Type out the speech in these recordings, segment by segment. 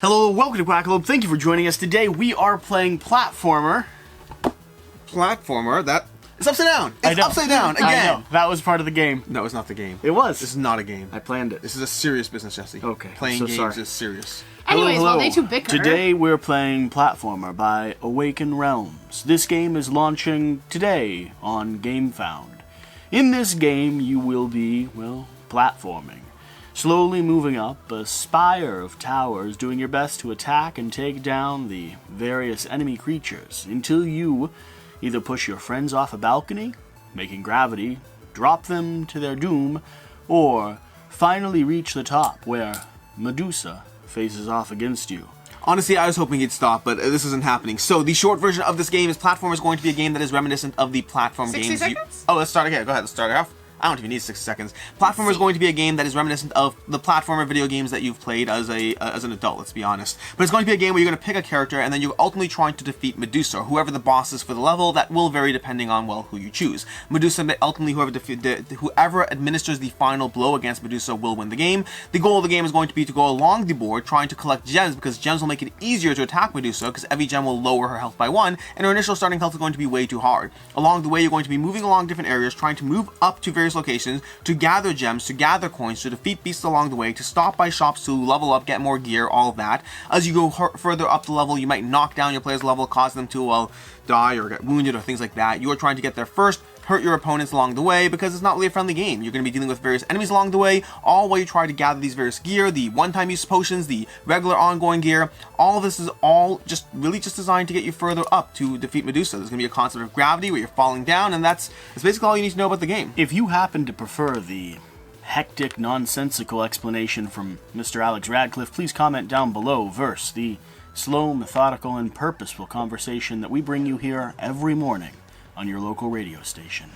Hello, welcome to Quackalope. Thank you for joining us. Today we are playing platformer. That it's upside down. It's upside down again. I know. That was part of the game. No, it's not the game. It was. This is not a game. I planned it. This is a serious business, Jesse. Okay. Playing games sorry. is serious. Anyways, Hello. while they two bicker. Today we're playing platformer by Awaken Realms. This game is launching today on Gamefound. In this game you will be, well, platforming. Slowly moving up a spire of towers, doing your best to attack and take down the various enemy creatures until you either push your friends off a balcony, making gravity, drop them to their doom, or finally reach the top where Medusa faces off against you. Honestly, I was hoping he'd stop, but this isn't happening. So the short version of this game is platform is going to be a game that is reminiscent of the platform 60 games. seconds? Oh, let's start again. Go ahead. Let's start it off. I don't even need 6 seconds. Platformer is going to be a game that is reminiscent of the platformer video games that you've played as an adult, let's be honest. But it's going to be a game where you're going to pick a character and then you're ultimately trying to defeat Medusa, or whoever the boss is for the level. That will vary depending on, well, who you choose. Medusa, ultimately, whoever administers the final blow against Medusa will win the game. The goal of the game is going to be to go along the board trying to collect gems, because gems will make it easier to attack Medusa, because every gem will lower her health by 1, and her initial starting health is going to be way too hard. Along the way, you're going to be moving along different areas, trying to move up to various locations, to gather gems, to gather coins, to defeat beasts along the way, to stop by shops, to level up, get more gear, all of that. As you go further up the level, you might knock down your player's level, cause them to, well, die or get wounded or things like that. You are trying to get there first, hurt your opponents along the way, because it's not really a friendly game. You're going to be dealing with various enemies along the way, all while you try to gather these various gear, the one-time use potions, the regular ongoing gear. All of this is all really just designed to get you further up to defeat Medusa. There's going to be a concept of gravity where you're falling down, and that's basically all you need to know about the game. If you happen to prefer the hectic, nonsensical explanation from Mr. Alex Radcliffe, please comment down below versus the slow, methodical, and purposeful conversation that we bring you here every morning on your local radio station.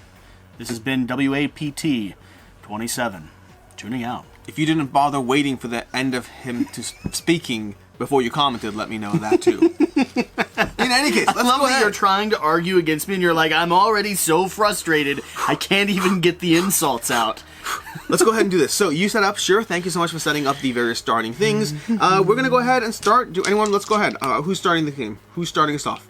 This has been WAPT 27. Tuning out. If you didn't bother waiting for the end of him to speaking before you commented, let me know that too. In any case, let's I love go that ahead. you're trying to argue against me and you're like, I'm already so frustrated, I can't even get the insults out. Let's go ahead and do this. So you set up, sure. Thank you so much for setting up the various starting things. We're gonna go ahead and start. Let's go ahead. Who's starting the game? Who's starting us off?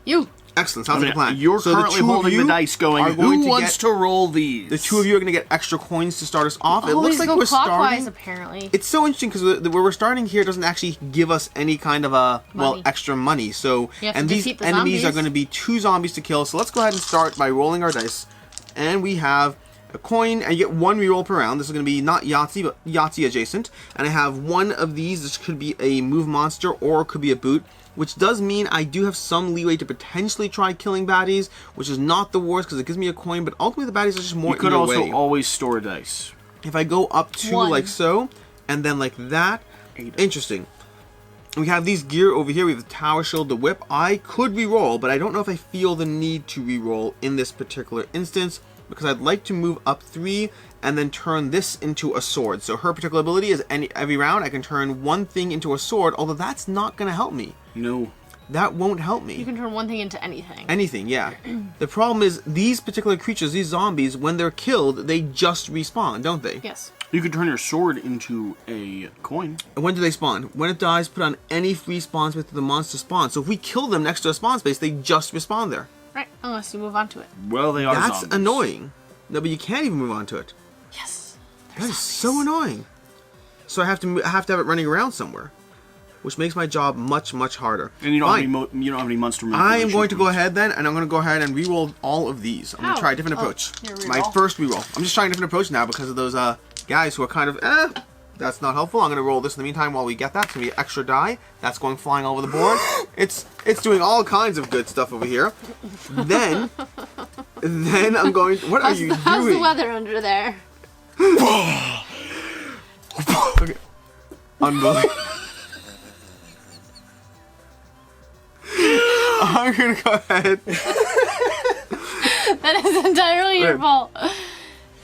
You. Excellent. Sounds like a plan. You're so currently holding the dice going, who wants to roll these? The two of you are going to get extra coins to start us off. It Always looks like go we're clockwise, starting. apparently. It's so interesting because where we're starting here doesn't actually give us any kind of Money. extra money. So, You have to and these defeat the enemies are zombies. going to be 2 zombies to kill. So let's go ahead and start by rolling our dice. And we have a coin, and you get 1 reroll per round. This is going to be not Yahtzee, but Yahtzee adjacent. And I have 1 of these. This could be a move monster or it could be a boot, which does mean I do have some leeway to potentially try killing baddies, which is not the worst because it gives me a coin, but ultimately the baddies are just more You could in your also way. always store dice. If I go up to 1. like so, and then like that, interesting. We have these gear over here. We have the tower shield, the whip. I could reroll, but I don't know if I feel the need to reroll in this particular instance, because I'd like to move up 3 and then turn this into a sword. So her particular ability is every round I can turn 1 thing into a sword, although that's not going to help me. No. That won't help me. You can turn one thing into anything. Anything, yeah. The problem is these particular creatures, these zombies, when they're killed, they just respawn, don't they? Yes. You could turn your sword into a coin. And when do they spawn? When it dies, put on any free spawn space that the monster spawns. So if we kill them next to a spawn space, they just respawn there. Right, unless you move on to it. Well, they are That's zombies. annoying. No, but you can't even move on to it. Yes. That is so annoying. So I have to have it running around somewhere, which makes my job much, much harder. And you don't, Fine. have any you don't have any monster I am manipulation going to go points. ahead then, and I'm going to go ahead and re-roll all of these. I'm going to Ow. try a different Oh, approach. your reroll. My first re-roll. I'm just trying a different approach now because of those guys who are kind of, that's not helpful. I'm going to roll this in the meantime while we get that. It's going to be an extra die. That's going flying all over the board. It's doing all kinds of good stuff over here. Then I'm going, what are you How's the doing? weather under there? Okay. Unbelievable. I'm going to go ahead. That is entirely your Okay. fault.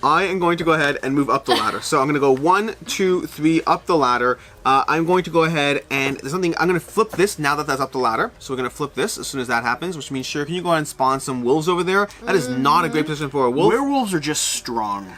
I am going to go ahead and move up the ladder. So I'm going to go 1, 2, 3 up the ladder. I'm going to go ahead and there's something. I'm going to flip this now that that's up the ladder. So we're going to flip this as soon as that happens, which means, sure, can you go ahead and spawn some wolves over there? That is not a great position for a wolf. Werewolves are just strong.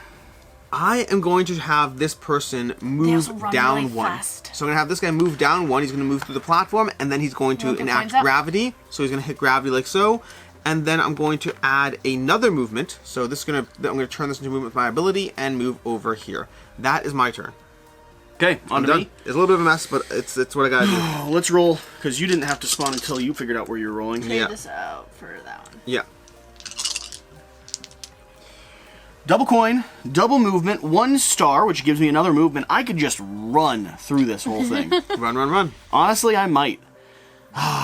I am going to have this person also move run down really one. fast. So I'm going to have this guy move down one. He's going to move through the platform, and then he's going to wanna put enact coins up? gravity. So he's going to hit gravity like so. And then I'm going to add another movement. So this is I'm going to turn this into movement with my ability and move over here. That is my turn. Okay, on I'm to done. me. It's a little bit of a mess, but it's what I gotta do. Oh, let's roll, because you didn't have to spawn until you figured out where you're rolling. Trade Yeah. this out for that one. Yeah. Double coin, double movement, 1 star, which gives me another movement. I could just run through this whole thing. Run, run, run. Honestly, I might.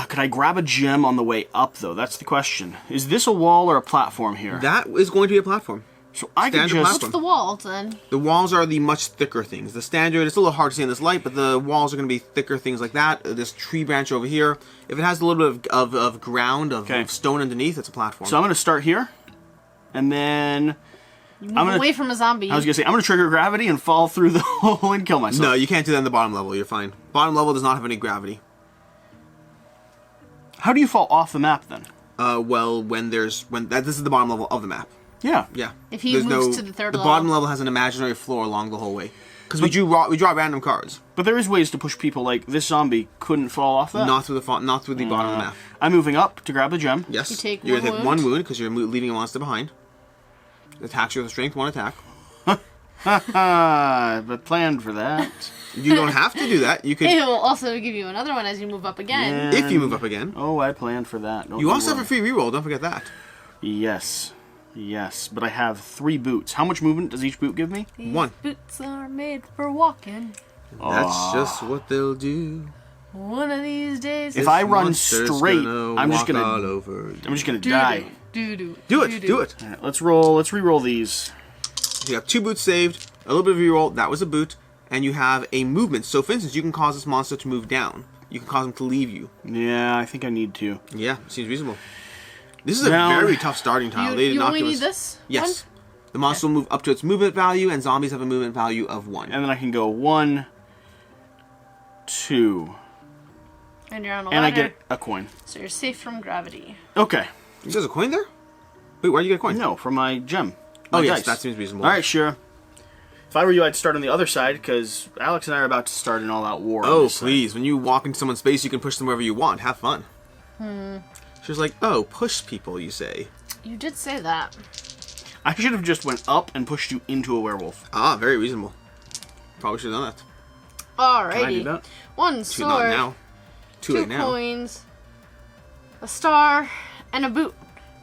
Could I grab a gem on the way up, though? That's the question. Is this a wall or a platform here? That is going to be a platform. So I could Standard just... platform. What's the walls then? The walls are the much thicker things. The standard, it's a little hard to see in this light, but the walls are going to be thicker things like that. This tree branch over here. If it has a little bit of ground, of stone underneath, it's a platform. So I'm going to start here, and then... Move away from a zombie. I was going to say, I'm going to trigger gravity and fall through the hole and kill myself. No, you can't do that in the bottom level. You're fine. Bottom level does not have any gravity. How do you fall off the map, then? Well, this is the bottom level of the map. Yeah. Yeah. If he moves to the third level. The bottom level has an imaginary floor along the whole way. Because we draw random cards. But there is ways to push people, like this zombie couldn't fall off that. Not through the bottom of the map. I'm moving up to grab the gem. Yes. You take You're one gonna take wound. 1 wound because you're leaving a monster behind. Attacks you with a strength 1 attack. But planned for that. You don't have to do that. You could, It will also give you another one as you move up again. if you move up again. Oh, I planned for that. Don't You also worry. have a free reroll. Don't forget that. Yes. Yes, but I have 3 boots. How much movement does each boot give me? These 1. boots are made for walking. That's just what they'll do. One of these days. If I run Monster's straight, gonna I'm just walk gonna all over you. I'm just gonna die. Do Do it. Do it. All right, let's roll. Let's re-roll these. You have 2 boots saved, a little bit of a reroll, that was a boot, and you have a movement. So, for instance, you can cause this monster to move down. You can cause him to leave you. Yeah, I think I need to. Yeah, seems reasonable. This is Now- a very tough starting tile. They did You not only give need us... this Yes. The monster will move up to its movement value, and zombies have a movement value of 1. And then I can go 1, 2, one. And you're on a and ladder. I get a coin. So you're safe from gravity. Okay. There's a coin there? Wait, why do you get a coin? No, for my gem. Oh, My yes, dice. that seems reasonable. All right, sure. If I were you, I'd start on the other side, because Alex and I are about to start an all-out war. on Oh, this side. please. When you walk into someone's space, you can push them wherever you want. Have fun. She's like, oh, push people, you say. You did say that. I should have just went up and pushed you into a werewolf. Ah, very reasonable. Probably should have done that. Alrighty. Can I do that? 1 Not sword, now. Too 2 late now. coins, a star, and a boot.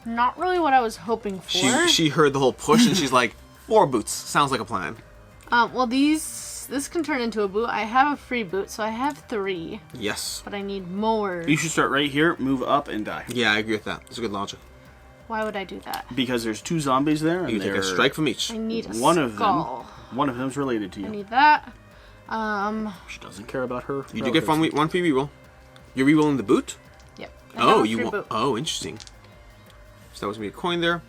Not really what I was hoping for. She heard the whole push, and she's like, 4 boots. Sounds like a plan. Well, this can turn into a boot. I have a free boot, so I have 3, Yes. but I need more. You should start right here, move up, and die. Yeah, I agree with that. It's a good logic. Why would I do that? Because there's 2 zombies there, and You can take a they're- strike from each. I need a One of them. skull. One of them's related to I you. need that. She doesn't care about her. You do get one free reroll. You're rerolling the boot? Yep. I have Oh, a you free want... boot. Oh, interesting. So that was going to be a coin there.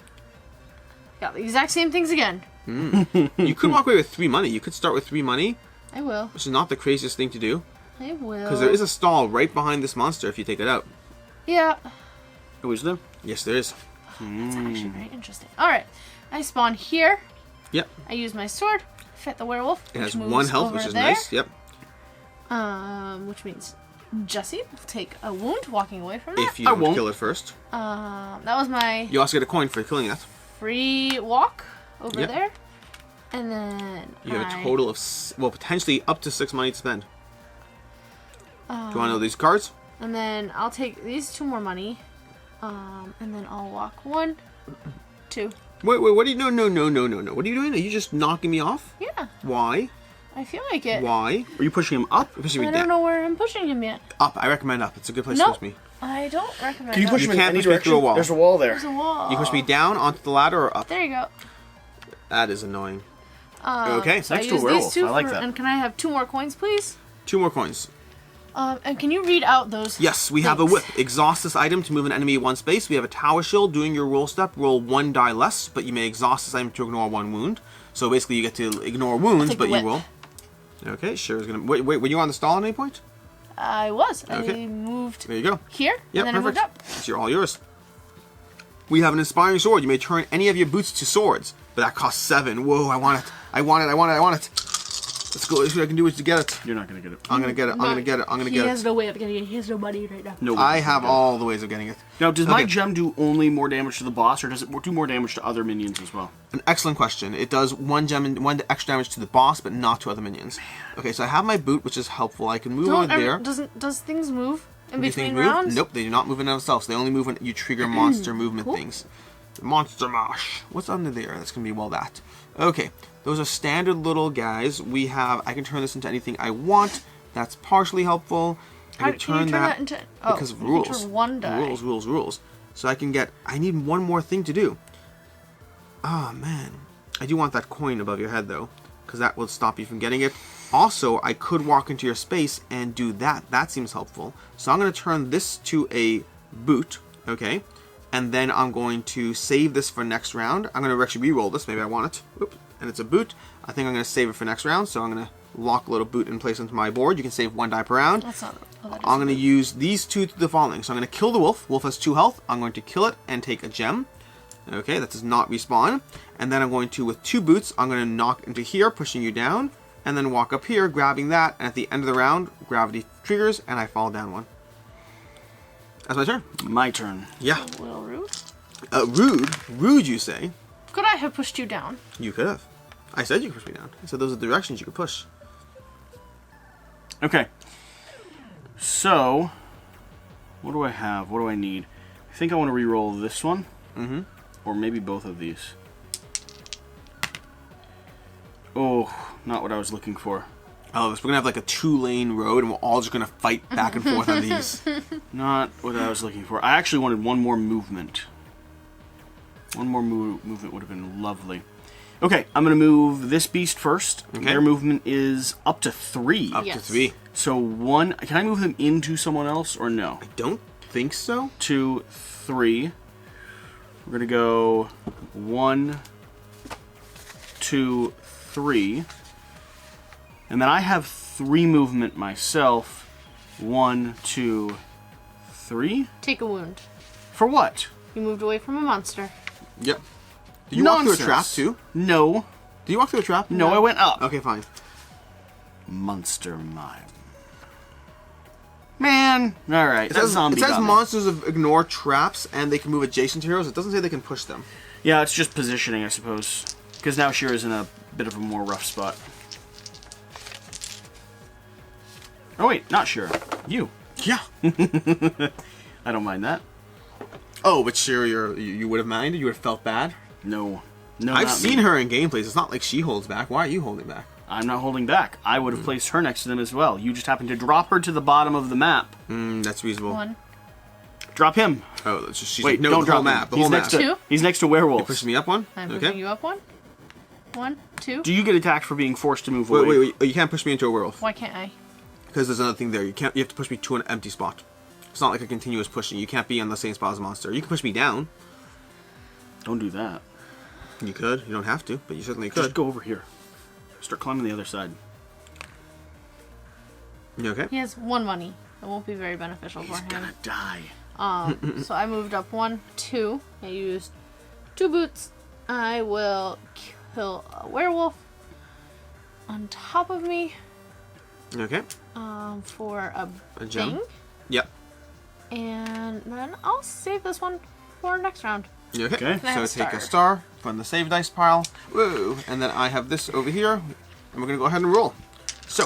Got the exact same things again. You could walk away with 3 money. You could start with 3 money, I will. which is not the craziest thing to do. I will. Because there is a stall right behind this monster if you take it out. Yeah. Who is there? Yes, there is. That's actually very interesting. Alright. I spawn here. Yep. I use my sword. Fit the werewolf. It has which 1 moves health, over which is there. nice. Yep. Which means Jesse will take a wound walking away from that. If you I don't won't. kill it first. That was my You also get a coin for killing that. free walk over Yep. there. And then You have a total of, potentially up to 6 money to spend. Do you want to know these cards? And then I'll take these 2 more money. And then I'll walk 1, 2. Wait, what are you... No. What are you doing? Are you just knocking me off? Yeah, Why? I feel like it. Why? Are you pushing him up? You're pushing me I down. don't know where I'm pushing him yet. Up. I recommend up. It's a good place No. to push me. I don't recommend Can you that. push You him in can't any push me direction? through a wall. There's a wall there. There's a wall. You push me down onto the ladder or up? There you go. That is annoying. Okay, So next I to a use werewolf. these 2 I like for, that. And can I have 2 more coins, please? 2 more coins. And can you read out those? Yes, we have a things? whip. Exhaust this item to move an enemy 1 space. We have a tower shield. Doing your roll step, roll 1 die less, but you may exhaust this item to ignore 1 wound. So basically, you get to ignore wounds, take but the you whip. roll. Okay, sure is gonna. Wait, were you on the stall at any point? I was. Okay. I moved There you go. here, Yep, and then perfect. I moved up. It's all yours. We have an inspiring sword. You may turn any of your boots to swords. But that costs 7. Whoa, I want it. I want it. I want it. I want it. Let's go. Let's see what I can do is to get it. You're not gonna get it. I'm gonna get it. I'm gonna get it. I'm gonna get it. He has no way of getting it. He has no money right now. No. I have all the ways of getting it. Now, does my gem do only more damage to the boss, or does it do more damage to other minions as well? An excellent question. It does 1 gem and 1 extra damage to the boss, but not to other minions. Okay, so I have my boot, which is helpful. I can move over there. Does things move in Do things between move? rounds? Nope, they do not move in themselves. They only move when you trigger monster movement Cool. things. Monster mash. What's under there? That's gonna be that. Okay, those are standard little guys. We have. I can turn this into anything I want. That's partially helpful. I can turn that into because of rules. You can turn one die. Rules. So I can get. I need one more thing to do. Oh man, I do want that coin above your head though, because that will stop you from getting it. Also, I could walk into your space and do that. That seems helpful. So I'm going to turn this to a boot, okay? And then I'm going to save this for next round. I'm going to actually re-roll this. Maybe I want it. Oops. And it's a boot. I think I'm going to save it for next round. So I'm going to lock a little boot in place into my board. You can save 1 die per round. That's not. Oh, that is I'm going to use these 2 to the following. So I'm going to kill the wolf. Wolf has 2 health. I'm going to kill it and take a gem. Okay, that does not respawn. And then I'm going to, with 2 boots, I'm going to knock into here, pushing you down. And then walk up here, grabbing that. And at the end of the round, gravity triggers, and I fall down 1. That's my turn. My turn. Yeah. a little rude. Rude? Rude, you say? Could I have pushed you down? You could have. I said you could push me down. I said those are the directions you could push. Okay. So, what do I have? What do I need? I think I want to re-roll this one. Mm-hmm. Or maybe both of these. Oh, not what I was looking for. Oh, so we're going to have like a 2-lane road, and we're all just going to fight back and forth on these. Not what I was looking for. I actually wanted one more movement. One more movement would have been lovely. Okay, I'm going to move this beast first. Okay. Their movement is up to 3. Up to Yes. 3. So 1... Can I move them into someone else or no? I don't think so. 2, 3. We're going to go 1, 2, 3. And then I have 3 movement myself. 1, 2, 3. Take a wound. For what? You moved away from a monster. Yep. Did you walk through a trap Nonsense. too? No. Did you walk through a trap? No, I went up. Okay, fine. Monster mime. Man. Alright, It that says, zombie got me. monsters ignore traps and they can move adjacent to heroes. It doesn't say they can push them. Yeah, it's just positioning, I suppose. Because now Shira's in a bit of a more rough spot. Oh wait, not Shira. You. Yeah. I don't mind that. Oh, but sure, you would have minded? You would have felt bad? No. No, I've not seen me. her in gameplays. It's not like she holds back. Why are you holding back? I'm not holding back. I would have placed her next to them as well. You just happened to drop her to the bottom of the map. That's reasonable. 1. Drop him. Oh, that's just, she's Wait, no, don't the drop whole map. him. The He's whole next map. to 2. He's next to werewolves. Push me up 1? I'm Okay. pushing you up 1. 1, 2. Do you get attacked for being forced to move away? Wait. You can't push me into a werewolf. Why can't I? Because there's another thing there. You have to push me to an empty spot. It's not like a continuous pushing. You can't be on the same spot as a monster. You can push me down. Don't do that. You could. You don't have to, but you certainly could. Just go over here. Start climbing the other side. You okay? He has 1 money. It won't be very beneficial He's for him. gonna die. So I moved up 1, 2. I used 2 boots. I will kill a werewolf on top of me Okay. for a gem? thing. Yep. And then I'll save this one for next round. You okay? Okay. I have So a take a star. star from the save dice pile. Woo! And then I have this over here. And we're going to go ahead and roll. So,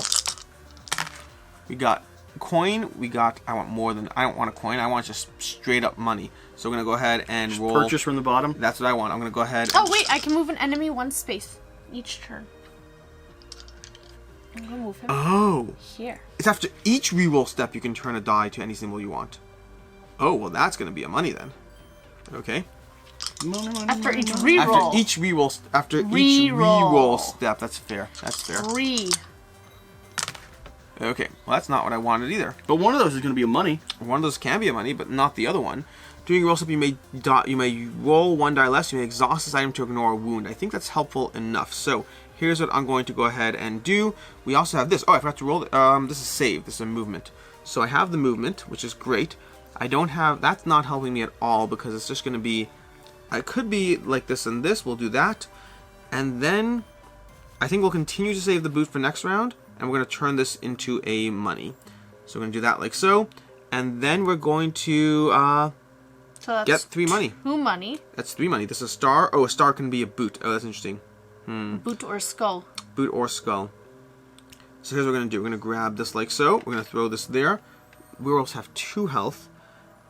we got coin. We got, I want more than, I don't want a coin. I want just straight up money. So we're going to go ahead and Just roll. purchase from the bottom. That's what I want. I'm going to go ahead. Oh wait, I can move an enemy 1 space each turn. I'm gonna move him Oh. here. It's after each reroll step you can turn a die to any symbol you want. Oh, well that's going to be a money then. Okay. After each reroll. After each reroll, Reroll. reroll step. That's fair. That's fair. 3. Okay. Well, that's not what I wanted either. But one of those is gonna be a money. One of those can be a money, but not the other one. During a roll step, you may roll 1 die less. You may exhaust this item to ignore a wound. I think that's helpful enough. So here's what I'm going to go ahead and do. We also have this. Oh, I forgot to roll. This is save. This is a movement. So I have the movement, which is great. I don't have. That's not helping me at all because it's just going to be. I could be like this and this. We'll do that. And then I think we'll continue to save the boot for next round, and we're going to turn this into a money. So we're going to do that like so, and then we're going to So that's get 3 money. 2 money. That's 3 money. This is a star. Oh, a star can be a boot. Oh, that's interesting. Boot or skull. Boot or skull. So here's what we're going to do. We're going to grab this like so. We're going to throw this there. Werewolves have 2 health.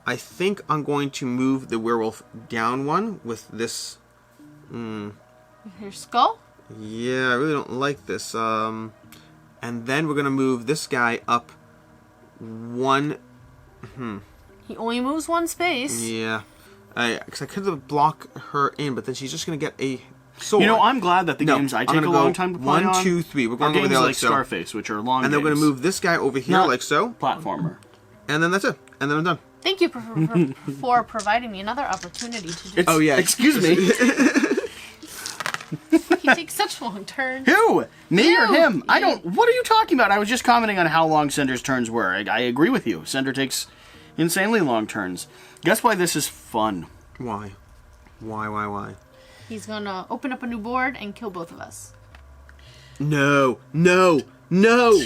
I think I'm going to move the werewolf down 1 with this. Your skull? Yeah, I really don't like this. And then we're going to move this guy up 1. He only moves 1 space. Yeah. Because I could have blocked her in, but then she's just going to get a sword. You know, I'm glad that the games I take a long time to play 1, 2, 3. We're are going over games there like like so. Scarface, which are long And then we're going games. to move this guy over here Not like so. Platformer. And then that's it. And then I'm done. Thank you for providing me another opportunity to do Oh, yeah. Excuse me. He takes such long turns. Who? Me or You. him? I You. don't... What are you talking about? I was just commenting on how long Sender's turns were. I agree with you. Sender takes insanely long turns. Guess why this is fun? Why? Why? He's gonna open up a new board and kill both of us. No. No. No.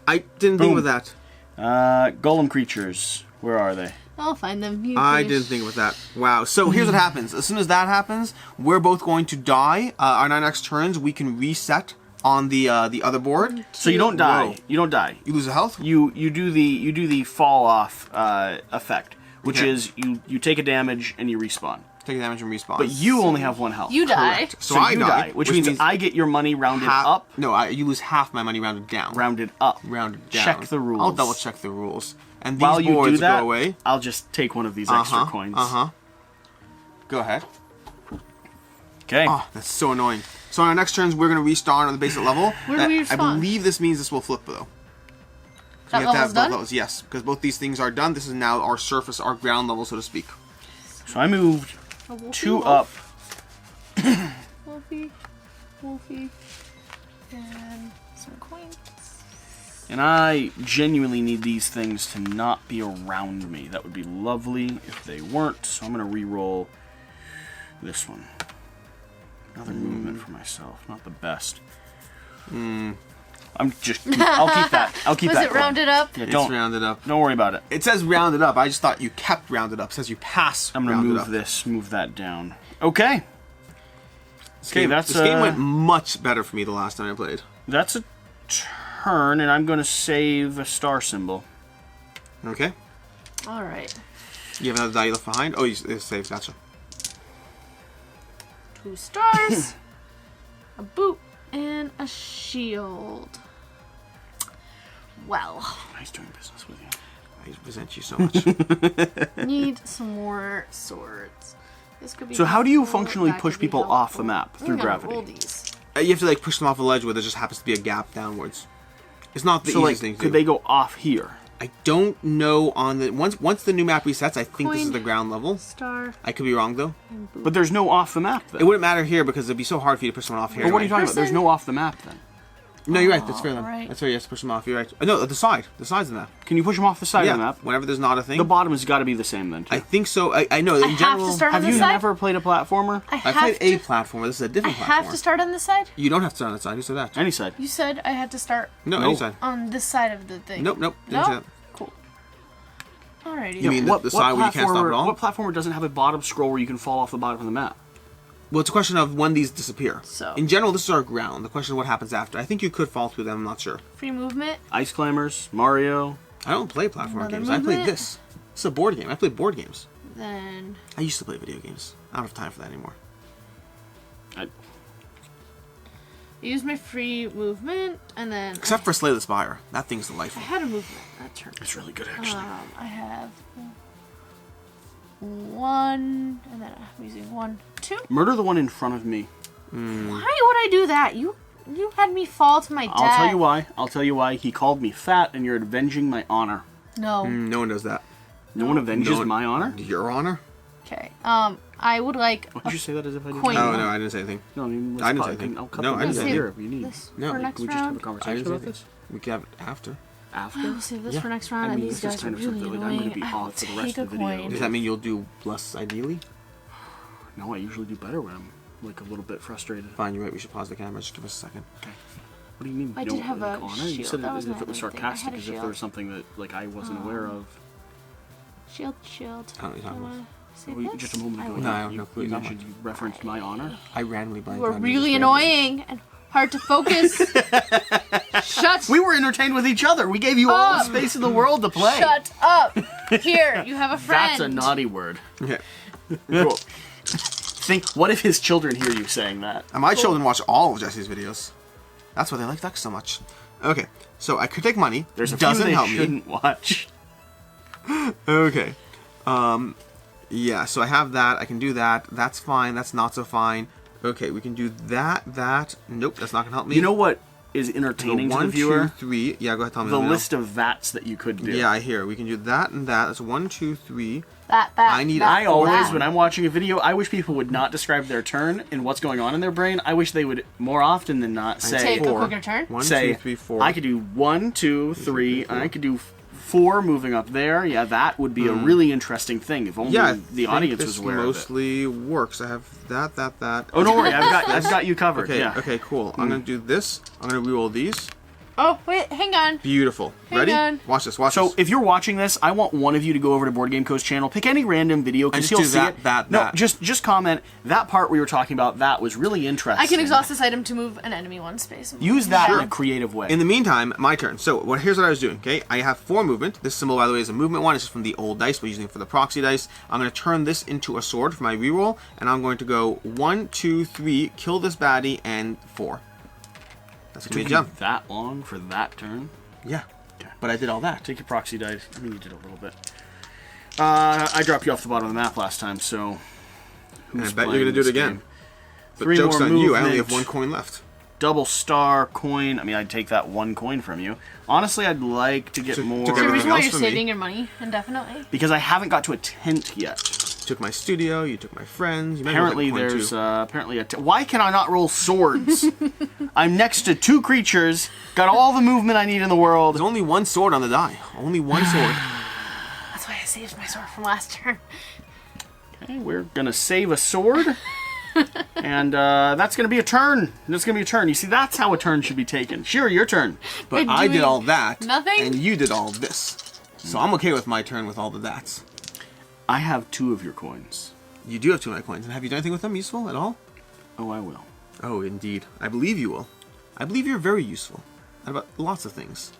I didn't think Boom. of that. Golem creatures. Where are they? I'll find them. You I finish. didn't think of that. Wow. So here's what happens. As soon as that happens, we're both going to die. On our next turns, we can reset on the other board. So you don't die. Whoa. You don't die. You lose a health. You do the fall off effect, which Okay. is you take a damage and you respawn. Take damage and respawn. But you only have 1 health. You die. Correct. So I you die, which means I get your money rounded up. No, you lose half my money rounded down. Rounded up. Rounded down. Check the rules. I'll double check the rules. And these While you boards do that, go away. I'll just take one of these extra coins. Go ahead. Okay. Oh, that's so annoying. So on our next turns, we're going to restart on the basic level. Where do we I respawn? believe this means this will flip, though. That we have to level's have both done? levels, yes. Because both these things are done. This is now our surface, our ground level, so to speak. So I moved A wolfie 2 wolf. up. Wolfie, and some coins. And I genuinely need these things to not be around me. That would be lovely if they weren't. So I'm going to re-roll this one. Another movement for myself. Not the best. I'll keep that. I'll keep Was that it coin. rounded up? Yeah, It's don't rounded up. worry about it. It says rounded up. I just thought you kept rounded up. It says you pass I'm going to rounded move up. this, move that down. Okay. This Okay, game, that's this game went much better for me the last time I played. That's a turn, and I'm going to save a star symbol. Okay. All right. You have another die you left behind? Oh, it's saved. Gotcha. 2 stars, a boot, and a shield. Well, Nice doing business with you. I resent you so much. need some more swords. This could be So how do you helpful, functionally that push could be people off the helpful. map through I'm gonna gravity? roll these. You have to like push them off a ledge where there just happens to be a gap downwards. It's not the So, like, easiest thing to could do. they go off here? I don't know on the once the new map resets. I think this is Coin. the ground level. Star I could be wrong though. and boot. But there's no off the map then. It wouldn't matter here because it'd be so hard for you to push someone off here. But what are you anyway. talking about? There's no off the map then. No, you're right. That's fair then. right. That's fair. Yes, push them off. You're right. No, the side. The side's the map. Can you push them off the side Yeah. of the map? Whenever there's not a thing. The bottom has got to be the same then, too. I think so. I know. In I have general, to start Have on you this side. never played a platformer? I I have played to. a platformer. This is a I different have platformer. to start on this side. You don't have to start on that side. Who said that? Any side. You said I had to start No, Nope. any side. on this side of the thing. Nope. Didn't say No. that. Cool. Alrighty. You mean the side where you can't stop at all? What platformer doesn't have a bottom scroll where you can fall off the bottom of the map? Well, it's a question of when these disappear. So- in general, this is our ground. The question is what happens after. I think you could fall through them. I'm not sure. Free movement. Ice Climbers, Mario. I don't play platform Another games. I play movement. this. It's a board game. I play board games. Then I used to play video games. I don't have time for that anymore. use my free movement, and then Except for Slay the Spire. That thing's I delightful. had a movement that turn. It's really good, actually. I have 1, and then I'm using 1, 2. Murder the one in front of me. Why would I do that? You had me fall to my death. I'll tell you why. I'll tell you why. He called me fat, and you're avenging my honor. No. No one does that. No one avenges No one- my honor? Your honor? Okay. I would like Why did you say that as if I didn't? coin. Oh, no, I didn't say anything. No, I mean, I didn't say anything. I'll cut No, the I didn't video say here anything. if you need. this No, for we next Can we just have a round. I conversation didn't say about anything. this? We can have it after. after. We'll save this Yeah. for next round. I and mean, these this is guys are kind of really something, like, I'm annoying. gonna be I will off for the rest take of a the video. coin. Does that mean you'll do less ideally? No, I usually do better when I'm like a little bit frustrated. Fine, you're right. We should pause the camera. Just give us a second. Okay. What do you mean? I you did don't have like a honor? You shield. said it That as was if it my was only thing. I sarcastic, had a as if there shield. was something that like I wasn't aware of. Shield. I don't know what you're talking about. Save Well, this? just a moment ago, No, I have you, no clue you what you're mentioned talking you referenced my honor. I randomly blanked You are out. really annoying and hard to focus. Shut We were entertained with each other. We gave you all the Up. space in the world to play. Shut up. Here, you have a friend. That's a naughty word. Okay. Cool. Think, what if his children hear you saying that? And my children watch all of Jesse's videos. That's why they like ducks so much. Okay, so I could take money. There's a doesn't few they help me. shouldn't watch. Okay. Yeah, so I have that. I can do that. That's fine. That's not so fine. Okay, we can do that. Nope, that's not going to help me. You know what is entertaining to the 1, viewer? 2, 3. Yeah, go ahead, tell me. The now. list of VATs that you could do. Yeah, I hear. We can do that and that. That's 1, 2, 3. That. I always, that. when I'm watching a video, I wish people would not describe their turn and what's going on in their brain. I wish they would, more often than not, say, Take a 4. quicker turn. 1, say, 2, 3, 4. I could do 1, 2, 3, and I could do 4 moving up there. Yeah, that would be a really interesting thing if only Yeah, I the think audience this was aware of it. mostly works. I have that. Oh, don't worry, I've got you covered. Okay, yeah. okay, cool. I'm gonna do this. I'm gonna reroll these. Oh, wait, hang on. Beautiful. Hang Ready? on. Watch this. Watch So this. if you're watching this, I want one of you to go over to Board Game Co's channel, pick any random video because just you'll do see that, it. that, no, that. just comment that part we were talking about. That was really interesting. I can exhaust this item to move an enemy one space. Use that Sure. in a creative way. In the meantime, my turn. So here's what I was doing. Okay, I have 4 movement. This symbol, by the way, is a movement one. It's from the old dice. We're using it for the proxy dice. I'm going to turn this into a sword for my reroll, and I'm going to go 1, 2, 3, kill this baddie, and 4. That's gonna be a jump. that long for that turn. Yeah, Okay. but I did all that. Take your proxy dice. I mean, you did a little bit. I dropped you off the bottom of the map last time, so. And I who's bet you're playing gonna do it this again. game? But 3 joke's more on you. I only movement. have 1 coin left. Double star coin. I mean, I'd take that 1 coin from you. Honestly, I'd like to get more. took Is there a everything reason why else you're from me. saving your money indefinitely? Because I haven't got to a tent yet. Took my studio. You took my friends. You might Apparently, have a coin, there's too. apparently a. Why can I not roll swords? I'm next to 2 creatures. Got all the movement I need in the world. There's only 1 sword on the die. Only 1 sword. That's why I saved my sword from last turn. Okay, we're gonna save a sword, and that's gonna be a turn. That's gonna be a turn. You see, that's how a turn should be taken. Sure, your turn. But By I did doing all that. nothing? And you did all this. So I'm okay with my turn with all the that's. I have 2 of your coins. You do have 2 of my coins. And have you done anything with them useful at all? Oh, I will. Oh, indeed. I believe you will. I believe you're very useful. About lots of things.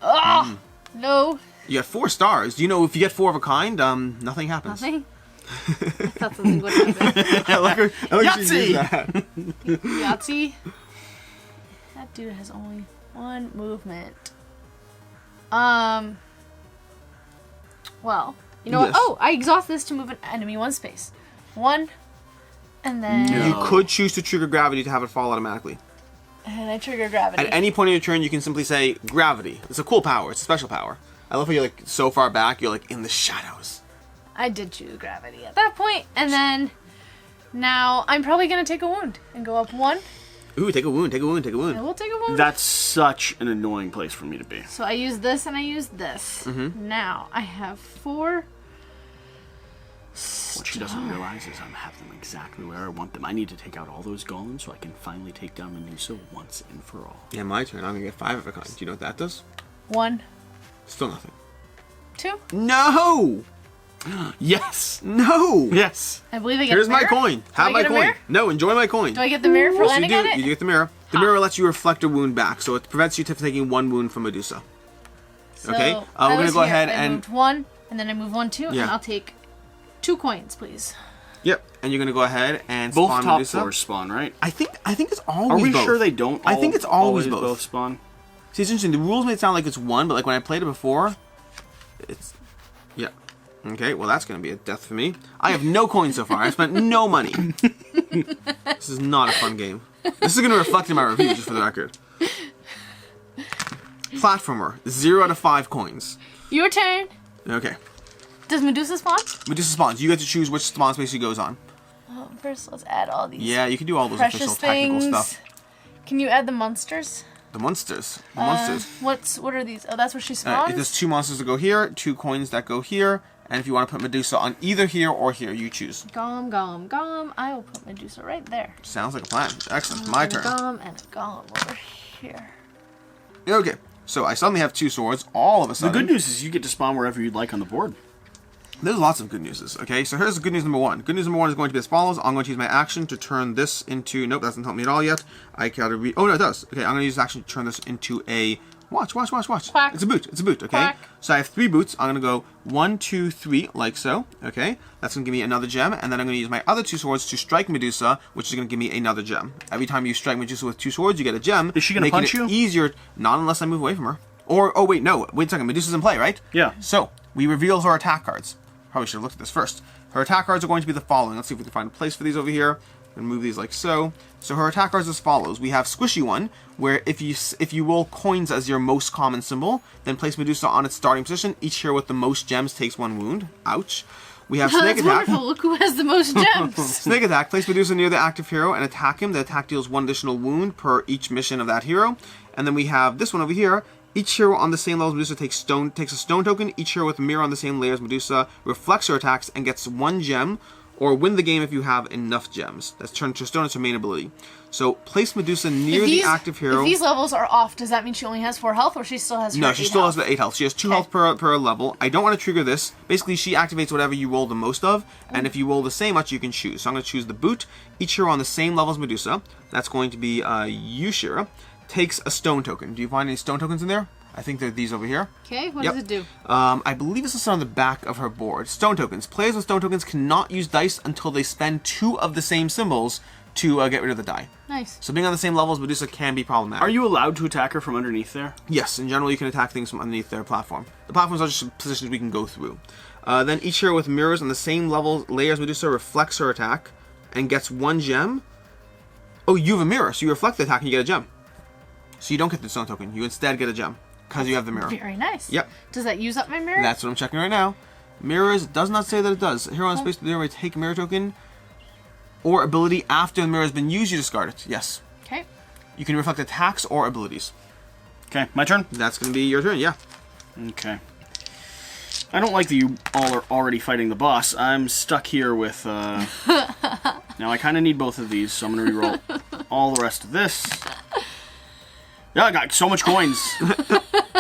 Oh, no. You got 4 stars. Do you know if you get 4 of a kind, nothing happens? Nothing? I thought something would happen. I like her- I like she Yahtzee! did that. Yahtzee? That dude has only 1 movement. Well, you know Yes. what? Oh, I exhaust this to move an enemy 1 space. 1, and then... No. You could choose to trigger gravity to have it fall automatically. And I trigger gravity. At any point in your turn, you can simply say gravity. It's a cool power. It's a special power. I love how you're like so far back. You're like in the shadows. I did choose gravity at that point, and then... Now, I'm probably going to take a wound and go up 1. Ooh, take a wound. Take a wound. Take a wound. I will take a wound. That's such an annoying place for me to be. So I use this and I use this. Now I have 4. What she doesn't realize is I have them exactly where I want them. I need to take out all those golems so I can finally take down Menusa once and for all. Yeah, my turn. I'm gonna get 5 of a kind. Do you know what that does? 1, Still nothing. 2. No! Yes! No! Yes! I believe I get Here's the my mirror. coin. Do Have I my get a coin. mirror? No, enjoy my coin. Do I get the mirror for Yes, you landing do. on it? You get the mirror. The mirror lets you reflect a wound back, so it prevents you from taking 1 wound from Medusa. So Okay, we're I gonna was go here. ahead I and- moved 1, and then I move 1, 2, Yeah. and I'll take 2 coins, please. Yep. And you're gonna go ahead and Both spawn top Medusa. floors spawn, right? I think it's always Are we both. sure they don't? I think it's always both. spawn. See, it's interesting. The rules made it sound like it's 1, but like when I played it before, it's yeah. Okay, well that's gonna be a death for me. I have no coins so far. I spent no money. This is not a fun game. This is gonna reflect in my review, just for the record. Platformer, 0 out of 5 coins. Your turn. Okay, Does Medusa spawn? Medusa spawns. You get to choose which spawn space she goes on. First, let's add all these Yeah, you can do all those precious official technical things. stuff. Can you add the monsters? The monsters. The monsters. What are these? Oh, that's where she spawns? There's 2 monsters that go here, 2 coins that go here, and if you want to put Medusa on either here or here, you choose. Gom, gom, gom. I will put Medusa right there. Sounds like a plan. Excellent. My turn. Gom and a gom over here. Okay, so I suddenly have 2 swords all of a The sudden. good news is you get to spawn wherever you'd like on the board. There's lots of good news. Okay, so here's good news number 1. Good news number 1 is going to be as follows. I'm going to use my action to turn this into... Nope, that doesn't help me at all yet. I gotta read... Oh, no, it does. Okay, I'm going to use action to turn this into a... Watch. Quack. It's a boot, okay? Quack. So I have 3 boots. I'm going to go 1, 2, 3, like so, okay? That's going to give me another gem, and then I'm going to use my other 2 swords to strike Medusa, which is going to give me another gem. Every time you strike Medusa with 2 swords, you get a gem. Is she going to punch you? Easier, not unless I move away from her. Or, oh wait, no, wait a second, Medusa's in play, right? Yeah. So, we reveal her attack cards. Probably should have looked at this first. Her attack cards are going to be the following. Let's see if we can find a place for these over here. And move these like so. So her attack cards as follows. We have Squishy one, where if you roll coins as your most common symbol, then place Medusa on its starting position. Each hero with the most gems takes 1 wound. Ouch. We have Snake That's Attack. wonderful. Look who has the most gems. Snake Attack. Place Medusa near the active hero and attack him. The attack deals 1 additional wound per each mission of that hero. And then we have this one over here. Each hero on the same level as Medusa takes a stone token. Each hero with a mirror on the same layer as Medusa reflects her attacks and gets 1 gem, or win the game if you have enough gems. That's turned to stone as her main ability. So place Medusa near the active hero. If these levels are off, does that mean she only has 4 health, or she still has? No, she still has the 8 health. She has 2 health per level. I don't want to trigger this. Basically, she activates whatever you roll the most of, and if you roll the same much, you can choose. So I'm going to choose the boot. Each hero on the same level as Medusa. That's going to be Yushira. Takes a stone token. Do you find any stone tokens in there? I think they're these over here. Okay, what does it do? I believe it's listed on the back of her board. Stone tokens. Players with stone tokens cannot use dice until they spend 2 of the same symbols to get rid of the die. Nice. So being on the same level as Medusa can be problematic. Are you allowed to attack her from underneath there? Yes, in general you can attack things from underneath their platform. The platforms are just positions we can go through. Then each hero with mirrors on the same level layer as Medusa reflects her attack and gets 1 gem. Oh, you have a mirror, so you reflect the attack and you get a gem. So you don't get the stone token, you instead get a gem. Because you have the mirror. Very nice. Yep. Does that use up my mirror? That's what I'm checking right now. Mirrors does not say that it does. Hero on space, the mirror may take a mirror token or ability after the mirror has been used, you discard it. Yes. Okay. You can reflect attacks or abilities. Okay, my turn? That's going to be your turn, yeah. Okay. I don't like that you all are already fighting the boss. I'm stuck here with, Now, I kind of need both of these, so I'm going to reroll all the rest of this. Yeah, I got so much coins.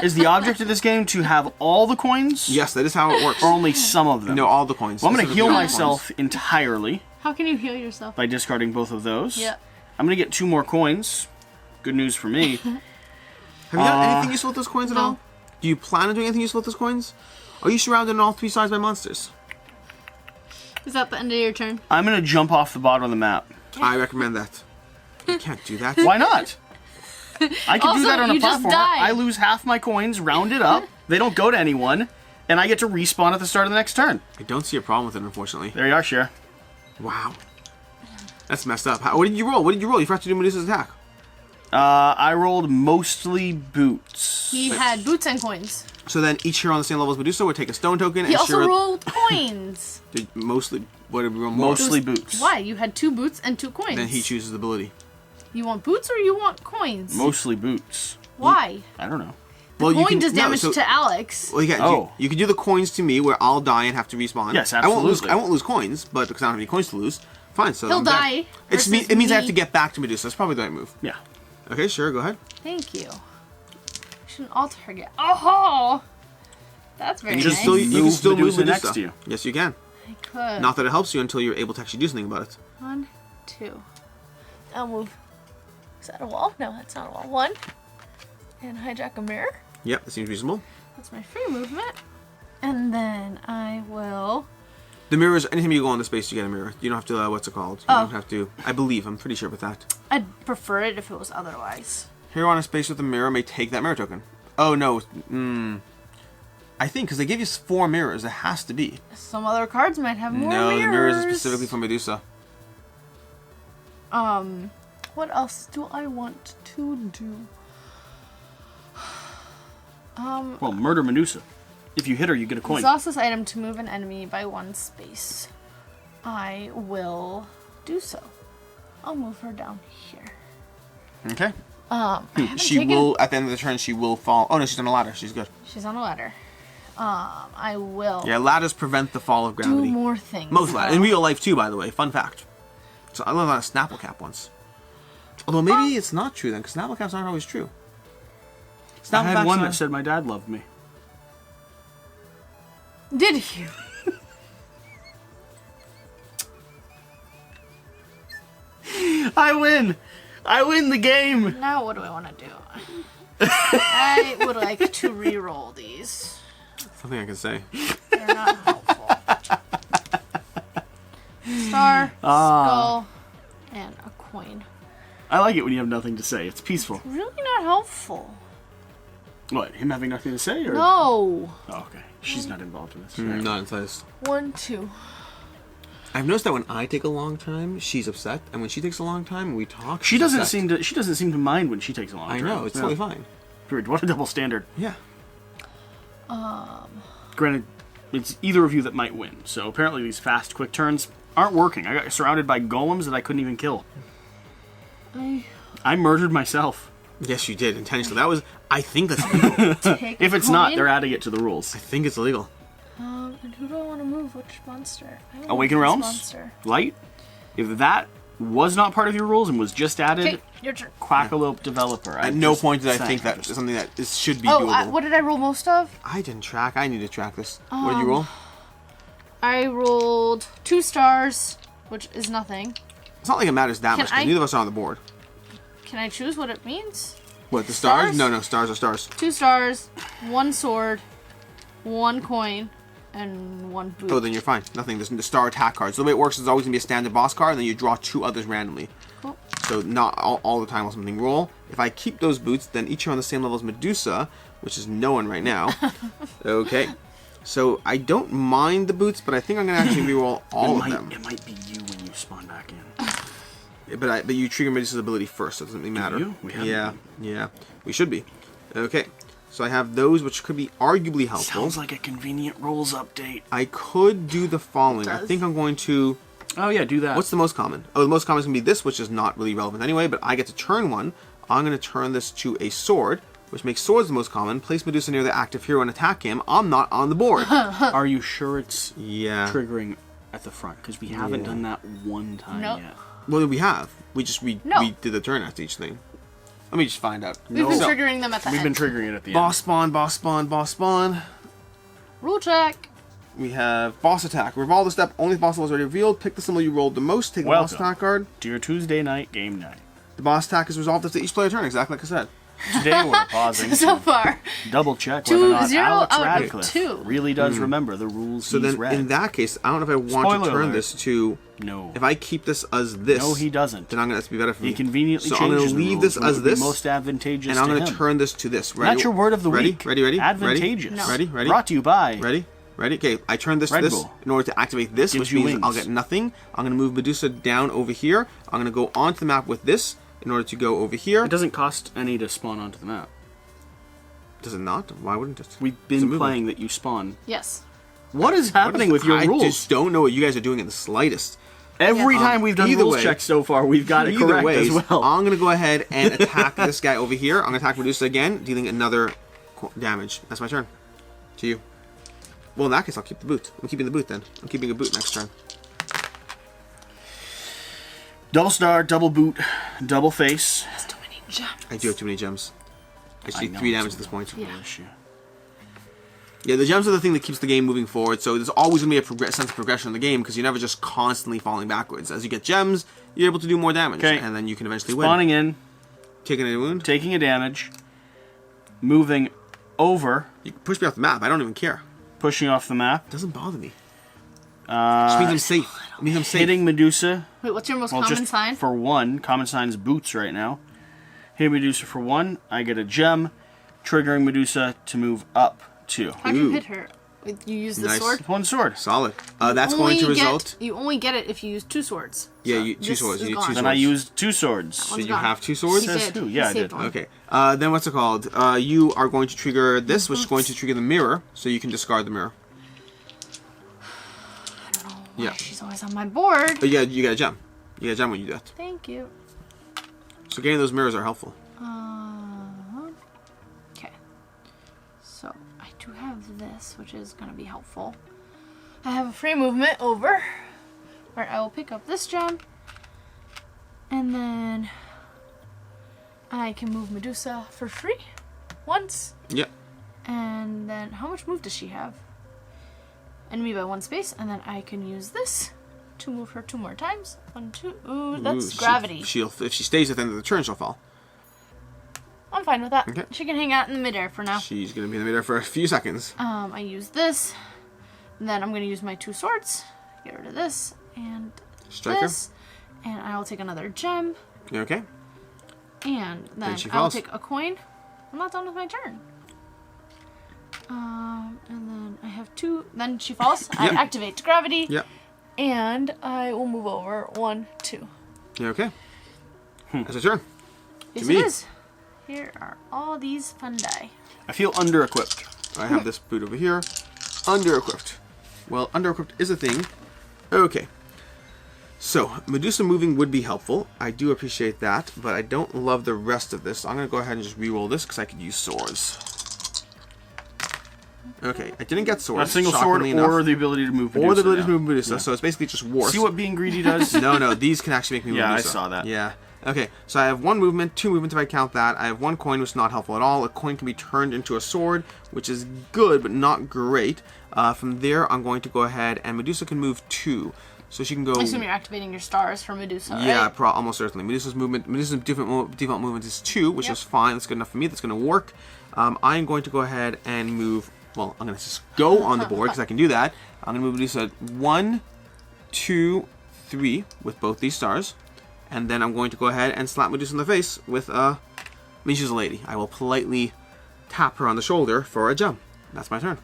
Is the object of this game to have all the coins? Yes, that is how it works. Or only some of them? No, all the coins. Well, I'm going to heal Specifically all the myself coins. entirely How can you heal yourself? by discarding both of those. Yeah. I'm going to get 2 more coins. Good news for me. Have you done anything useful with those coins at no. all? Do you plan on doing anything useful with those coins? Are you surrounded on all 3 sides by monsters? Is that the end of your turn? I'm going to jump off the bottom of the map. I recommend that. You can't do that. Why not? I can do Also, that on a you just platform. died. I lose half my coins, round it up. They don't go to anyone, and I get to respawn at the start of the next turn. I don't see a problem with it, unfortunately. There you are, Cher. Wow. That's messed up. What did you roll? What did you roll? You forgot to do Medusa's attack. I rolled mostly boots. He had boots and coins. So then each hero on the same level as Medusa would take a stone token. He and also Shira rolled coins. did mostly. What did we roll? More? Mostly boots. Why? You had 2 boots and 2 coins. Then he chooses the ability. You want boots or you want coins? Mostly boots. Why? I don't know. Well, Coin does damage to Alex. Well, you can do the coins to me where I'll die and have to respawn. Yes, I won't absolutely. lose coins, but because I don't have any coins to lose, fine. So He'll I'm back. die. It means I have to get back to Medusa. That's probably the right move. Yeah. Okay, sure, go ahead. Thank you. I shouldn't alter her yet. Oh! That's very And you nice. can still, you can Move still move Medusa Medusa. next to you. Yes, you can. I could. Not that it helps you until you're able to actually do something about it. 1, 2. I'll move. Is that a wall? No, that's not a wall. 1. And hijack a mirror. Yep, that seems reasonable. That's my free movement. And then I will... The mirrors, anytime you go on the space, you get a mirror. You don't have to, what's it called? You don't have to, I believe, I'm pretty sure with that. I'd prefer it if it was otherwise. Hero on a space with a mirror may take that mirror token. Oh, no. I think, because they gave you 4 mirrors, it has to be. Some other cards might have more No, mirrors. the mirrors are specifically for Medusa. What else do I want to do? Well, murder Medusa. If you hit her, you get a coin. Exhaust this item to move an enemy by 1 space. I will do so. I'll move her down here. Okay. I haven't She taken- will, at the end of the turn, she will fall. Oh no, she's on a ladder. She's good. She's on a ladder. I will Yeah, ladders prevent the fall of do gravity. more things. Most ladders. In real life too, by the way. Fun fact. So I learned on a Snapple cap once. Although maybe it's not true then, because Snapple caps aren't always true. I had one caps that said my dad loved me. Did you? I win! I win the game! Now what do I want to do? I would like to re-roll these. Something I can say. They're not helpful. Star, skull, and a coin. I like it when you have nothing to say. It's peaceful. Really not helpful. What, him having nothing to say? Or? No. Oh, okay. She's not involved in this. Not inside. 1, 2. I've noticed that when I take a long time, she's upset, and when she takes a long time, we talk. She she's doesn't upset. seem to mind when she takes a long time. I know, it's totally fine. Weird. What a double standard. Yeah. Granted, it's either of you that might win. So apparently these fast, quick turns aren't working. I got surrounded by golems that I couldn't even kill. I murdered myself. Yes, you did intentionally. That was. I think that's illegal. Take If a it's not, coin. they're adding it to the rules. I think it's illegal. And who do I want to move? Which monster? I don't Awaken know this Realms? Monster. Light? If that was not part of your rules and was just added, Okay, your turn. Quackalope developer. At no point did I think that something that should be Oh, doable. what did I roll most of? I didn't track. I need to track this. What did you roll? I rolled 2 stars, which is nothing. It's not like it matters that Can much, 'cause I- neither of us are on the board. Can I choose what it means? What, the stars? Stars? No, stars are stars. 2 stars, 1 sword, 1 coin, and 1 boot. Oh, then you're fine. Nothing. There's the star attack cards. So the way it works is always going to be a standard boss card, and then you draw 2 others randomly. Cool. So not all the time will something roll. If I keep those boots, then each are on the same level as Medusa, which is no one right now. Okay. So I don't mind the boots, but I think I'm going to actually reroll all of them. It might be you when you spawn back in. But you trigger Medusa's ability first, so it doesn't really matter. you? We haven't Yeah. We should be. Okay. So I have those, which could be arguably helpful. Sounds like a convenient rules update. I could do the following. I does. think I'm going to... Oh yeah, do that. What's the most common? Oh, the most common is going to be this, which is not really relevant anyway, but I get to turn one. I'm going to turn this to a sword, which makes swords the most common. Place Medusa near the active hero and attack him. I'm not on the board. Are you sure it's Yeah. triggering at the front? Because we haven't done that one time Nope. yet. Well, we have. We No. did the turn after each thing. Let me just find out. We've been So, triggering them at the We've been end. triggering it at the boss spawn, boss spawn, boss spawn. Rule check. We have boss attack. Revolve the step. Only if boss level is already revealed. Pick the symbol you rolled the most. Take the boss Welcome. attack card. end. To your Tuesday night game night. The boss attack is resolved after each player turn, exactly like I said. Today we're pausing So to far. double check 2, whether or not 0 Alex out of Radcliffe 2. really does remember the rules So he's then, read. in that case, I don't know if I want Spoiler to turn alert. this to... No. If I keep this as this... No, he doesn't. Then I'm going to be better for me. He conveniently So I'm changes going to the leave rules this when it as would be this, most advantageous and I'm to going to him. turn this to this. Ready? That's your word of the ready? week. Ready? Advantageous. No. Ready? Ready? Brought to you by Ready? Okay, I turn this Red to this Bull. in order to activate this, Gives which you means I'll wings. get nothing. I'm going to move Medusa down over here. I'm going to go onto the map with this in order to go over here. It doesn't cost any to spawn onto the map. Does it not? Why wouldn't it? We've It's a been movement. playing that you spawn. Yes. What is happening with your I rules? just don't know what you guys are doing in the slightest. Every Yeah. time we've done Either rules way- checks so far, we've got it Either correct ways, as well. I'm going to go ahead and attack this guy over here. I'm going to attack Medusa again, dealing another damage. That's my turn. To you. Well, in that case, I'll keep the boot. I'm keeping the boot then. I'm keeping a boot next turn. Double star, double boot, double face. That's too many gems. I do have too many gems. I just I need know 3 it's damage a at this point. Yeah. issue. Yeah, the gems are the thing that keeps the game moving forward, so there's always going to be a sense of progression in the game, because you're never just constantly falling backwards. As you get gems, you're able to do more damage, Okay. and then you can eventually Spawning win. in, Taking a wound? taking a damage, moving over, You can push me off the map, I don't even care. pushing off the map, It doesn't bother me. Which means I'm safe. It means I'm safe. hitting Medusa. Wait, what's your most Well, common just sign? for one, common sign's boots right now. Hitting Medusa for 1, I get a gem, triggering Medusa to move up 2. How'd you Ooh. hit her? You use the Nice. sword? 1 sword. Solid. That's going to result... You only get it if you use 2 swords. Yeah, So you, 2 this swords. is You need 2 gone. swords. Then I used 2 swords. So One's you gone. have 2 swords? He Says did. who? He Yeah, I saved did. one. Okay. Then what's it called? You are going to trigger this, which is going to trigger the mirror, so you can discard the mirror. I don't know why Yeah. she's always on my board. But yeah, you get a gem. You get a gem when you do that. Thank you. So getting those mirrors are helpful. Okay. So I do have this, which is going to be helpful. I have a free movement over where I will pick up this gem. And then I can move Medusa for free once. Yep. And then how much move does she have? Enemy by 1 space. And then I can use this to move her 2 more times. 1, 2. Ooh, that's gravity. If she stays at the end of the turn, she'll fall. I'm fine with that. Okay. She can hang out in the midair for now. She's going to be in the middle for a few seconds. I use this. And then I'm going to use my 2 swords. Get rid of this. And Striker. this. And I will take another gem. Okay. And then she I will falls. take a coin. I'm not done with my turn. And then I have 2. Then she falls. I Yep. activate gravity. Yep. And I will move over 1, 2. Okay. That's a turn. Yes, me. it is. Here are all these fun die. I feel under-equipped. I have this boot over here. Under-equipped. Well, under-equipped is a thing. Okay. So, Medusa moving would be helpful. I do appreciate that, but I don't love the rest of this. So I'm going to go ahead and just re-roll this because I could use swords. Okay, I didn't get swords. A single sword shockingly enough. or the ability to move Medusa. Or the ability to yeah. move Medusa, Yeah. so it's basically just worse. See what being greedy does? No, these can actually make me move Yeah, I Medusa. saw that. Yeah. Okay, so I have 1 movement, 2 movement if I count that. I have 1 coin, which is not helpful at all. A coin can be turned into a sword, which is good, but not great. From there, I'm going to go ahead, and Medusa can move 2. So she can go... I assume you're activating your stars for Medusa, Yeah, right? almost certainly. Medusa's default movement is 2, which Yep. is fine. That's good enough for me. That's going to work. I'm going to go ahead and move... Well, I'm going to just go on the board because I can do that. I'm going to move Medusa 1, 2, 3 with both these stars. And then I'm going to go ahead and slap Medusa in the face with I mean, she's a lady. I will politely tap her on the shoulder for a gem. That's my turn.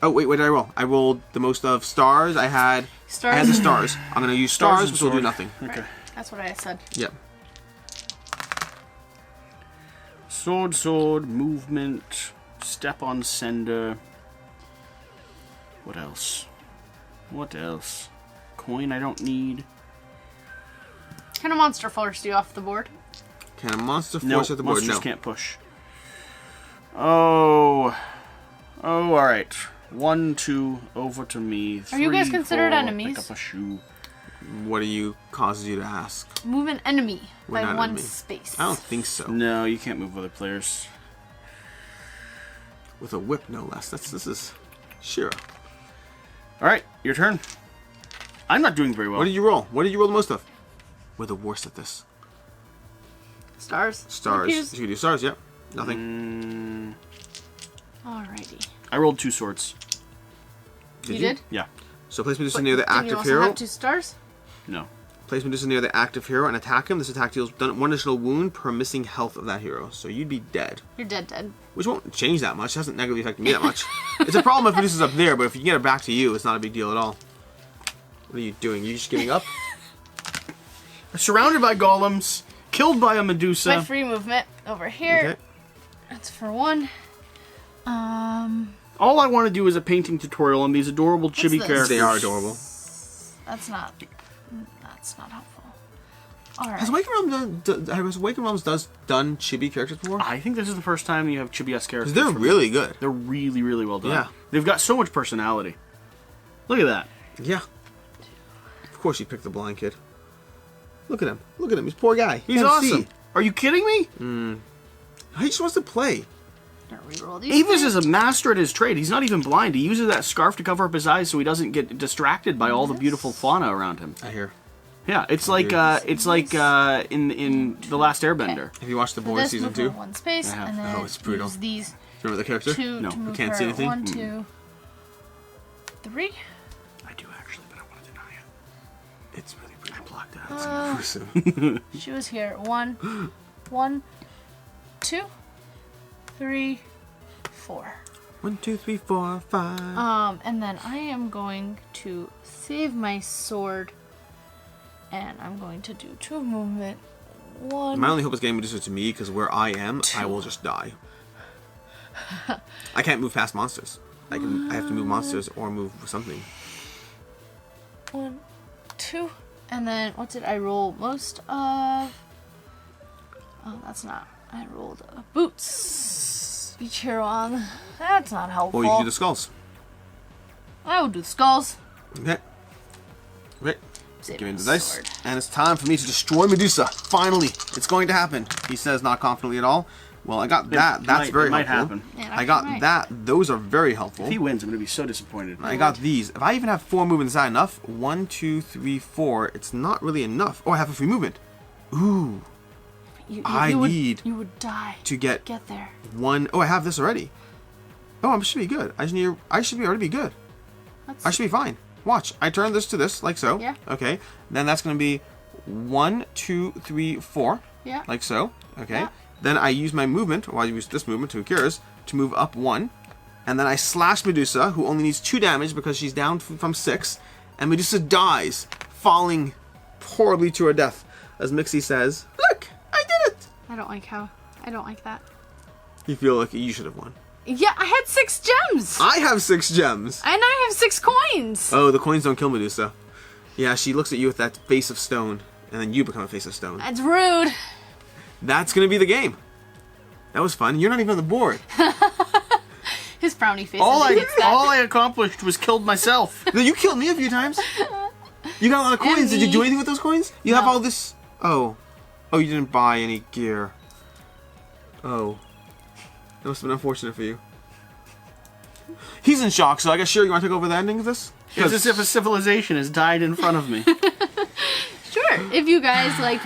Oh, wait, what did I roll? I rolled the most of stars. I had the stars. I'm going to use stars, which will do nothing. Okay. Right. That's what I said. Yep. Sword, movement, step on sender. What else? Coin I don't need. Can a monster force you off the board? Can a monster No, force at the board? monsters No. can't push. Oh, alright. 1, 2, over to me. 3, Are you guys considered 4, enemies? Pick up a shoe. What do you causes you to ask? Move an enemy We're by not 1 enemy. space. I don't think so. No, you can't move other players. With a whip, no less. This is Shira. Alright, your turn. I'm not doing very well. What did you roll? What did you roll the most of? We're the worst at this. Stars. Stars. Confused. You can do stars. Yep. Nothing. Alrighty. I rolled 2 swords. You did? Yeah. So place Medusa near the Didn't you active also hero. have 2 stars? No. Place Medusa near the active hero and attack him. This attack deals 1 additional wound per missing health of that hero. So you'd be dead. You're dead. Which won't change that much. It hasn't negatively affected me that much. It's a problem if Medusa's up there, but if you get it back to you, it's not a big deal at all. What are you doing? You just giving up? Surrounded by golems, killed by a Medusa. My free movement over here. Okay. That's for 1. All I want to do is a painting tutorial on these adorable chibi this? characters. They are adorable. That's not helpful. Alright. Has Awaken Realms done chibi characters before? I think this is the first time you have chibi-esque characters. Because they're really good. They're really, really well done. Yeah. They've got so much personality. Look at that. Yeah. Of course you picked the blind kid. Look at him. Look at him. He's a poor guy. He's awesome. Are you kidding me? He just wants to play. Gonna reroll these Avis two. is a master at his trade. He's not even blind. He uses that scarf to cover up his eyes so he doesn't get distracted by all the beautiful fauna around him. I hear. Yeah, it's like in The Last Airbender. Have you watched The For Boys this, season move 2? her 1 space, I have. and then Oh, it's brutal. use these Do you remember the character? 2 No, to you move can't her see anything? 1, 2, 3. I do actually, but I want to deny it. It's really brutal. I blocked that. It's gruesome. She was here. 1, 2, 3, 4. 1, 2, 3, 4, 5. And then I am going to save my sword, and I'm going to do 2 movement. 1. My only hope is getting Medusa to me, because where I am, I will just die. I can't move past monsters. I have to move monsters or move something. 1, 2, and then what did I roll most of? Oh, that's not. I rolled a boots. Speech hero on. That's not helpful. Or you can do the skulls. I will do the skulls. Okay. Okay. Save Give me my the dice. sword. And it's time for me to destroy Medusa. Finally. It's going to happen. He says not confidently at all. Well, I got that. That's very it might helpful. happen. Yeah, it I got actually might. that. Those are very helpful. If he wins, I'm going to be so disappointed. I got these. If I even have 4 movements, is that enough? 1, 2, 3, 4. It's not really enough. Oh, I have a free movement. Ooh. You You would die to get there. 1. Oh, I have this already. Oh, I should be good. I should already be good. I should be fine. Watch. I turn this to this, like so. Yeah. Okay. Then that's going to be 1, 2, 3, 4. Yeah. Like so. Okay. Yeah. Then I use my movement, or I use this movement to Akira's, to move up 1. And then I slash Medusa, who only needs 2 damage because she's down from 6. And Medusa dies, falling horribly to her death. As Mixie says, "Look, I did it!" I don't like that. You feel like you should have won. Yeah, I had 6 gems. I have 6 gems. And I have 6 coins. Oh, the coins don't kill Medusa. Yeah, she looks at you with that face of stone, and then you become a face of stone. That's rude. That's gonna be the game. That was fun. You're not even on the board. His frowny face. All indicates that. I accomplished was killed myself. No, you killed me a few times. You got a lot of coins. Did you do me. anything with those coins? You have No. all this. Oh. Oh, you didn't buy any gear. Oh. That must have been unfortunate for you. He's in shock, so I guess sure you want to take over the ending of this? It's as if a civilization has died in front of me. Sure. If you guys liked